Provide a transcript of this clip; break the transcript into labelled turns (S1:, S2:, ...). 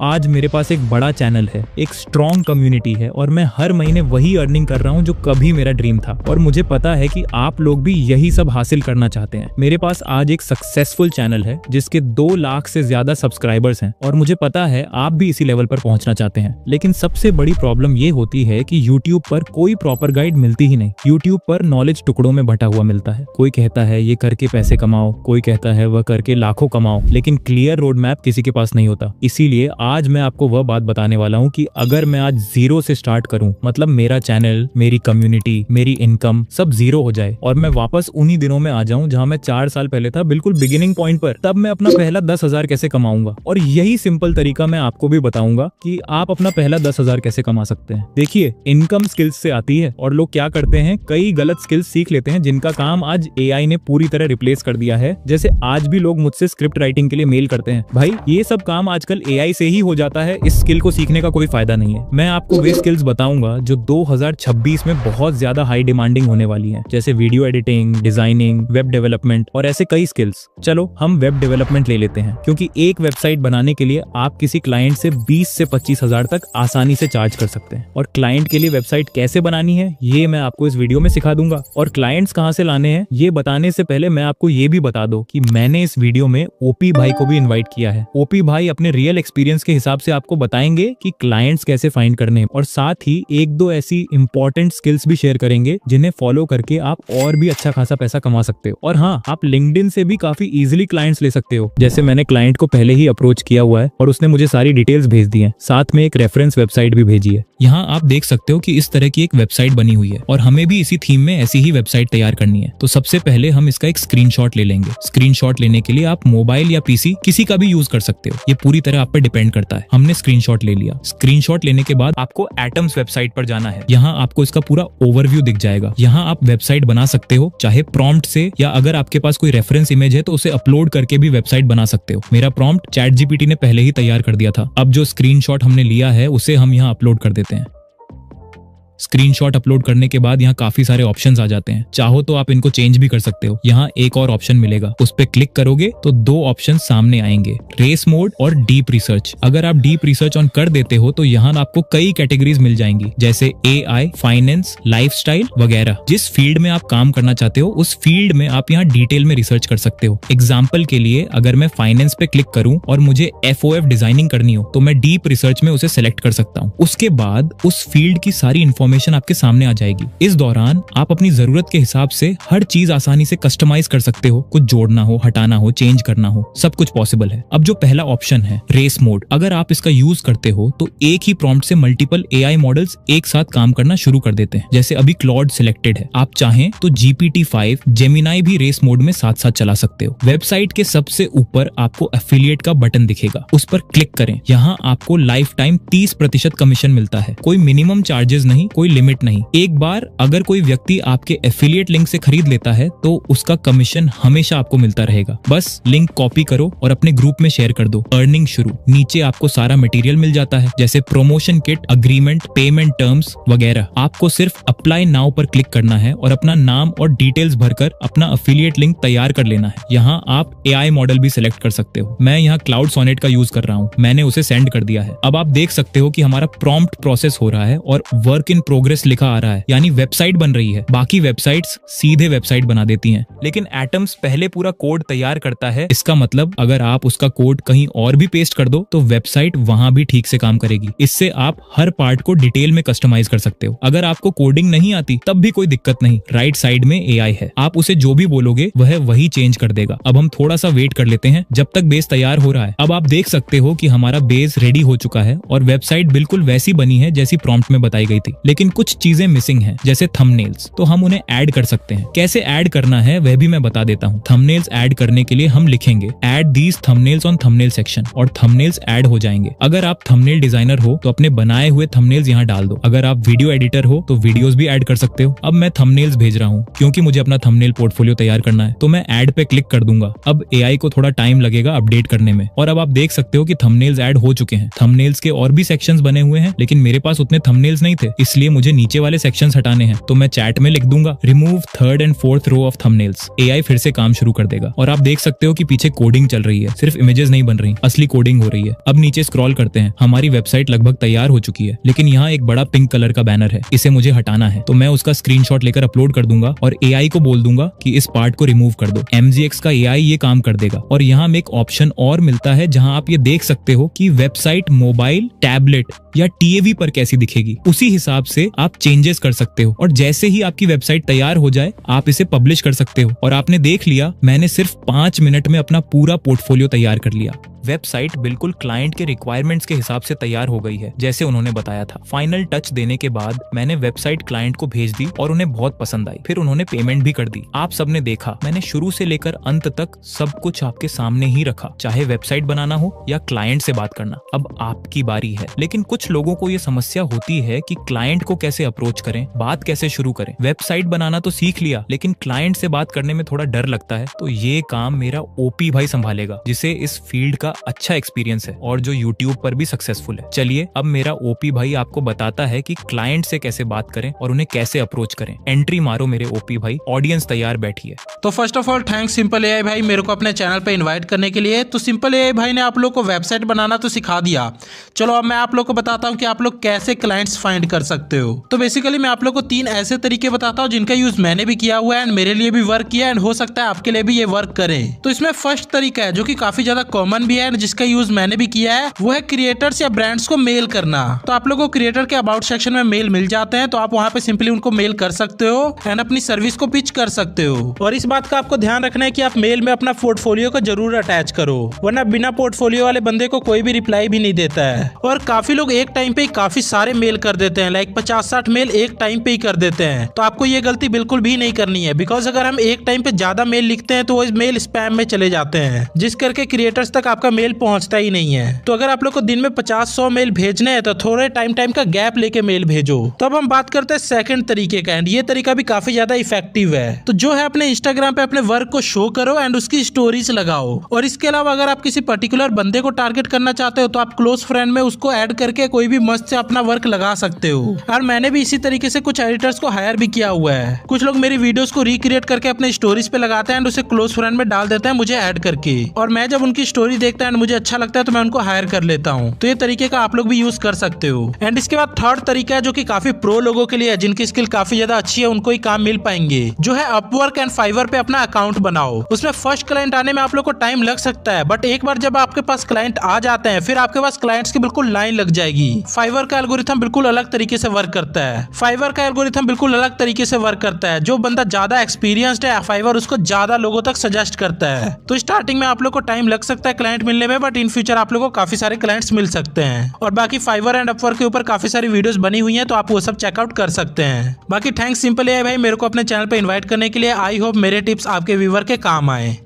S1: आज मेरे पास एक बड़ा चैनल है, एक स्ट्रॉन्ग कम्युनिटी है और मैं हर महीने वही अर्निंग कर रहा हूँ जो कभी मेरा ड्रीम था। और मुझे पता है कि आप लोग भी यही सब हासिल करना चाहते हैं। मेरे पास आज एक सक्सेसफुल चैनल है जिसके 2 लाख से ज्यादा सब्सक्राइबर्स हैं और मुझे पता है आप भी इसी लेवल पर पहुंचना चाहते हैं। लेकिन सबसे बड़ी प्रॉब्लम ये होती है कि YouTube पर कोई प्रॉपर गाइड मिलती ही नहीं। YouTube पर नॉलेज टुकड़ों में बटा हुआ मिलता है। कोई कहता है ये करके पैसे कमाओ, कोई कहता है वह करके लाखों कमाओ, लेकिन क्लियर रोड मैप किसी के पास नहीं होता। इसीलिए आज मैं आपको वह बात बताने वाला हूँ कि अगर मैं आज 0 से स्टार्ट करूँ, मतलब मेरा चैनल, मेरी कम्युनिटी, मेरी इनकम सब 0 हो जाए और मैं वापस उन्हीं दिनों में आ जाऊं जहां मैं 4 साल पहले था, बिल्कुल बिगिनिंग पॉइंट पर, तब मैं अपना पहला 10,000 कैसे कमाऊंगा। और यही सिंपल तरीका मैं आपको भी बताऊंगा कि आप अपना पहला 10,000 कैसे कमा सकते हैं। देखिए, इनकम स्किल्स से आती है और लोग क्या करते हैं, कई गलत स्किल्स सीख लेते हैं जिनका काम आज AI ने पूरी तरह रिप्लेस कर दिया है। जैसे आज भी लोग मुझसे स्क्रिप्ट राइटिंग के लिए मेल करते हैं, भाई ये सब काम आजकल AI से ही हो जाता है, इस स्किल को सीखने का कोई फायदा नहीं है। मैं आपको वे स्किल्स बताऊंगा जो 2026 में बहुत ज्यादा हाई डिमांडिंग होने वाली हैं, जैसे video editing, designing, web development और ऐसे कई स्किल्स। चलो हम वेब डेवलपमेंट ले लेते हैं, क्योंकि एक वेबसाइट बनाने के लिए आप किसी क्लाइंट से 20 से 25,000 तक आसानी से चार्ज कर सकते हैं। और क्लाइंट के लिए वेबसाइट कैसे बनानी है ये मैं आपको इस वीडियो में सिखा दूंगा। और क्लाइंट्स कहां से लाने हैं ये बताने से पहले मैं आपको ये भी बता दूं कि मैंने इस वीडियो में ओपी भाई को भी इन्वाइट किया है। ओपी भाई अपने रियल एक्सपीरियंस के हिसाब से आपको बताएंगे कि क्लाइंट्स कैसे फाइंड करने हैं और साथ ही 1-2 ऐसी इंपॉर्टेंट स्किल्स भी शेयर करेंगे जिन्हें फॉलो करके आप और भी अच्छा खासा पैसा कमा सकते हो। और हाँ, आप लिंक्डइन से भी काफी इजीली क्लाइंट्स ले सकते हो। जैसे मैंने क्लाइंट को पहले ही अप्रोच किया हुआ है और उसने मुझे सारी डिटेल्स भेज दी है, साथ में एक रेफरेंस वेबसाइट भी भेजी है। यहाँ आप देख सकते हो कि इस तरह की एक वेबसाइट बनी हुई है और हमें भी इसी थीम में ऐसी ही वेबसाइट तैयार करनी है। तो सबसे पहले हम इसका एक स्क्रीनशॉट ले लेंगे। स्क्रीनशॉट लेने के लिए आप मोबाइल या पीसी किसी का भी यूज कर सकते हो, ये पूरी तरह आप पे डिपेंड करता है। हमने स्क्रीनशॉट ले लिया। स्क्रीनशॉट लेने के बाद आपको एटम्स वेबसाइट पर जाना है। यहाँ आपको इसका पूरा ओवरव्यू दिख जाएगा। यहाँ आप वेबसाइट बना सकते हो, चाहे प्रॉम्प्ट से, या अगर आपके पास कोई रेफरेंस इमेज है तो उसे अपलोड करके भी वेबसाइट बना सकते हो। मेरा प्रॉम्प्ट ChatGPT ने पहले ही तैयार कर दिया था। अब जो स्क्रीनशॉट हमने लिया है उसे हम यहाँ अपलोड कर देते हैं। स्क्रीनशॉट अपलोड करने के बाद यहाँ काफी सारे ऑप्शंस आ जाते हैं। चाहो तो आप इनको चेंज भी कर सकते हो। यहाँ एक और ऑप्शन मिलेगा, उस पे क्लिक करोगे तो 2 ऑप्शन सामने आएंगे, रेस मोड और डीप रिसर्च। अगर आप डीप रिसर्च ऑन कर देते हो तो यहाँ आपको कई कैटेगरीज मिल जाएंगी, जैसे AI, फाइनेंस, लाइफस्टाइल वगैरह। जिस फील्ड में आप काम करना चाहते हो उस फील्ड में आप यहाँ डिटेल में रिसर्च कर सकते हो। एग्जाम्पल के लिए, अगर मैं फाइनेंस पे क्लिक करूं और मुझे FOF डिजाइनिंग करनी हो तो मैं डीप रिसर्च में उसे सेलेक्ट कर सकता हूँ। उसके बाद उस फील्ड की सारी इंफॉर्मेशन आपके सामने आ जाएगी। इस दौरान आप अपनी जरूरत के हिसाब से हर चीज आसानी से कस्टमाइज कर सकते हो। कुछ जोड़ना हो, हटाना हो, चेंज करना हो, सब कुछ पॉसिबल है। अब जो पहला ऑप्शन है रेस मोड, अगर आप इसका यूज करते हो तो एक ही प्रॉम्प्ट से मल्टीपल AI मॉडल्स एक साथ काम करना शुरू कर देते हैं। जैसे अभी क्लॉड सिलेक्टेड है, आप चाहें तो GPT-5, जेमिनाई भी रेस मोड में साथ साथ चला सकते हो। वेबसाइट के सबसे ऊपर आपको एफिलिएट का बटन दिखेगा, उस पर क्लिक करें। यहाँ आपको लाइफ टाइम 30% कमीशन मिलता है। कोई मिनिमम चार्जेस नहीं, कोई लिमिट नहीं। एक बार अगर कोई व्यक्ति आपके एफिलिएट लिंक से खरीद लेता है तो उसका कमीशन हमेशा आपको मिलता रहेगा। बस लिंक कॉपी करो और अपने ग्रुप में शेयर कर दो, अर्निंग शुरू। नीचे आपको सारा मटेरियल मिल जाता है, जैसे promotion kit, agreement, payment terms वगैरह। आपको सिर्फ अप्लाई नाउ पर क्लिक करना है और अपना नाम और डिटेल्स भरकर अपना एफिलिएट लिंक तैयार कर लेना है। यहाँ आप AI मॉडल भी सिलेक्ट कर सकते हो। मैं यहाँ क्लाउड सोनेट का यूज कर रहा हूँ, मैंने उसे सेंड कर दिया है। अब आप देख सकते हो कि हमारा प्रॉम्प्ट प्रोसेस हो रहा है और वर्क इन प्रोग्रेस लिखा आ रहा है, यानी वेबसाइट बन रही है। बाकी वेबसाइट्स सीधे वेबसाइट बना देती हैं, लेकिन एटम्स पहले पूरा कोड तैयार करता है। इसका मतलब अगर आप उसका कोड कहीं और भी पेस्ट कर दो तो वेबसाइट वहां भी ठीक से काम करेगी। इससे आप हर पार्ट को डिटेल में कस्टमाइज कर सकते हो। अगर आपको कोडिंग नहीं आती तब भी कोई दिक्कत नहीं, राइट साइड में AI है, आप उसे जो भी बोलोगे वह वही चेंज कर देगा। अब हम थोड़ा सा वेट कर लेते हैं जब तक बेस तैयार हो रहा है। अब आप देख सकते हो कि हमारा बेस रेडी हो चुका है और वेबसाइट बिल्कुल वैसी बनी है जैसी प्रॉम्प्ट में बताई गई थी, लेकिन कुछ चीजें मिसिंग है, जैसे थंबनेल्स। तो हम उन्हें ऐड कर सकते हैं। कैसे ऐड करना है वह भी मैं बता देता हूँ। थंबनेल्स ऐड करने के लिए हम लिखेंगे add these thumbnails on thumbnail section और थंबनेल्स ऐड हो जाएंगे। अगर आप थंबनेल डिजाइनर हो तो अपने बनाए हुए थंबनेल्स यहाँ डाल दो। अगर आप वीडियो एडिटर हो तो वीडियोस भी ऐड कर सकते हो। अब मैं थंबनेल्स भेज रहा हूँ क्योंकि मुझे अपना थंबनेल पोर्टफोलियो तैयार करना है, तो मैं ऐड पे क्लिक कर दूंगा। अब AI को थोड़ा टाइम लगेगा अपडेट करने में और अब आप देख सकते हो कि थंबनेल्स ऐड हो चुके हैं। थंबनेल्स के और भी सेक्शंस बने हुए हैं, लेकिन मेरे पास उतने थंबनेल्स नहीं थे, इसलिए इसलिए मुझे नीचे वाले सेक्शंस हटाने हैं, तो मैं चैट में लिख दूंगा remove third and fourth row of thumbnails. AI फिर से काम शुरू कर देगा और आप देख सकते हो कि पीछे कोडिंग चल रही है, सिर्फ इमेजेस नहीं बन रही, असली कोडिंग हो रही है। अब नीचे स्क्रॉल करते हैं, हमारी वेबसाइट लगभग तैयार हो चुकी है, लेकिन यहाँ एक बड़ा पिंक कलर का बैनर है, इसे मुझे हटाना है। तो मैं उसका स्क्रीनशॉट लेकर अपलोड कर दूंगा और एआई को बोल दूंगा कि इस पार्ट को रिमूव कर दो। MGX का एआई ये काम कर देगा। और यहाँ में एक ऑप्शन और मिलता है जहाँ आप ये देख सकते हो कि वेबसाइट मोबाइल, टैबलेट या टीवी पर कैसी दिखेगी, उसी हिसाब से आप चेंजेस कर सकते हो। और जैसे ही आपकी वेबसाइट तैयार हो जाए आप इसे पब्लिश कर सकते हो। और आपने देख लिया, मैंने सिर्फ 5 मिनट में अपना पूरा पोर्टफोलियो तैयार कर लिया। वेबसाइट बिल्कुल क्लाइंट के रिक्वायरमेंट्स के हिसाब से तैयार हो गई है, जैसे उन्होंने बताया था। फाइनल टच देने के बाद मैंने वेबसाइट क्लाइंट को भेज दी और उन्हें बहुत पसंद आई। फिर उन्होंने पेमेंट भी कर दी। आप सबने देखा, मैंने शुरू से लेकर अंत तक सब कुछ आपके सामने ही रखा, चाहे वेबसाइट बनाना हो या क्लाइंट से बात करना। अब आपकी बारी है। लेकिन कुछ लोगों को ये समस्या होती है कि क्लाइंट को कैसे अप्रोच करें, बात कैसे शुरू करें। वेबसाइट बनाना तो सीख लिया, लेकिन क्लाइंट से बात करने में थोड़ा डर लगता है। तो ये काम मेरा ओपी भाई संभालेगा, जिसे इस फील्ड का अच्छा एक्सपीरियंस है और जो यूट्यूब पर भी सक्सेसफुल है। चलिए अब मेरा ओपी भाई आपको बताता है कि क्लाइंट से कैसे बात करें और उन्हें कैसे अप्रोच करें। एंट्री मारो मेरे ओपी भाई, ऑडियंस तैयार बैठी है।
S2: तो first of all thanks simple AI भाई मेरे को अपने चैनल पे इनवाइट करने के लिए। तो सिंपल एआई भाई ने आप लोग को वेबसाइट बनाना तो सिखा दिया। चलो अब मैं आप लोग को बताता हूँ कि आप लोग कैसे क्लाइंट्स फाइंड कर सकते हो। तो बेसिकली मैं आप लोग को 3 ऐसे तरीके बताता हूँ जिनका यूज मैंने भी किया हुआ है एंड मेरे लिए भी वर्क किया एंड हो सकता है आपके लिए भी ये वर्क करे। तो इसमें फर्स्ट तरीका है जो कि काफी ज्यादा कॉमन भी है एंड जिसका यूज मैंने भी किया है, वो है क्रिएटर्स या ब्रांड्स को मेल करना। तो आप लोगों को क्रिएटर के अबाउट सेक्शन में मेल मिल जाते हैं, तो आप वहां पे सिंपली उनको मेल कर सकते हो एंड अपनी सर्विस को पिच कर सकते हो। और इस बात का आपको ध्यान रखना है कि आप मेल में अपना पोर्टफोलियो को जरूर अटैच करो, वरना बिना पोर्टफोलियो वाले बंदे को कोई भी रिप्लाई भी नहीं देता है। और काफी लोग एक टाइम पे काफी सारे मेल कर देते हैं, लाइक 50-60 मेल एक टाइम पे ही कर देते हैं। तो आपको ये गलती बिल्कुल भी नहीं करनी है, बिकॉज अगर हम एक टाइम पे ज्यादा मेल लिखते हैं तो वो मेल स्पैम में चले जाते हैं, जिस करके क्रिएटर्स तक आपका मेल पहुंचता ही नहीं है। तो अगर आप लोग को दिन में 50-100 मेल भेजने हैं तो थोड़े टाइम का गैप लेके मेल भेजो। तो अब हम बात करते हैं सेकंड तरीके का एंड ये तरीका भी काफी ज्यादा इफेक्टिव है। तो जो है अपने इंस्टाग्राम पे अपने वर्क को शो करो एंड उसकी स्टोरीज लगाओ। और इसके अलावा अगर आप किसी पर्टिकुलर बंदे को टारगेट करना चाहते हो तो आप क्लोज फ्रेंड में उसको ऐड करके कोई भी मस्त से अपना वर्क लगा सकते हो। और मैंने भी इसी तरीके से कुछ एडिटर्स को हायर भी किया हुआ है। कुछ लोग मेरी वीडियोस को रिक्रिएट करके अपने स्टोरीज पे लगाते हैं एंड उसे क्लोज फ्रेंड में डाल देते हैं मुझे ऐड करके। और मैं जब उनकी स्टोरी देखता है एंड मुझे अच्छा लगता है तो मैं उनको हायर कर लेता हूँ। तो ये तरीके का आप लोग भी यूज कर सकते हो। एंड इसके बाद थर्ड तरीका है जो कि काफी प्रो लोगों के लिए है, जिनकी स्किल काफी ज्यादा अच्छी है, उनको ही काम मिल पाएंगे, जो है अपवर्क एंड फाइवर पे अपना अकाउंट बनाओ। उसमें फर्स्ट क्लाइंट आने में आप लोग को टाइम लग सकता है, बट एक बार जब आपके पास क्लाइंट आ जाते हैं फिर आपके पास क्लाइंट्स की बिल्कुल लाइन लग जाएगी। फाइवर का एल्गोरिथम बिल्कुल अलग तरीके से वर्क करता है। फाइवर का एल्गोरिथम बिल्कुल अलग तरीके से वर्क करता है। जो बंदा ज्यादा एक्सपीरियंस्ड है फाइवर उसको ज्यादा लोगों तक सजेस्ट करता है। तो स्टार्टिंग में आप लोग को टाइम लग सकता है क्लाइंट मिलने में, बट इन फ्यूचर आप लोग को काफी सारे क्लाइंट्स मिल सकते हैं। और बाकी फाइवर एंड अपवर्क के ऊपर काफी सारी वीडियोस बनी हुई हैं, तो आप वो सब चेकआउट कर सकते हैं। बाकी थैंक्स सिंपल एआई भाई मेरे को अपने चैनल पे इनवाइट करने के लिए। आई होप मेरे टिप्स आपके व्यूअर के काम आए।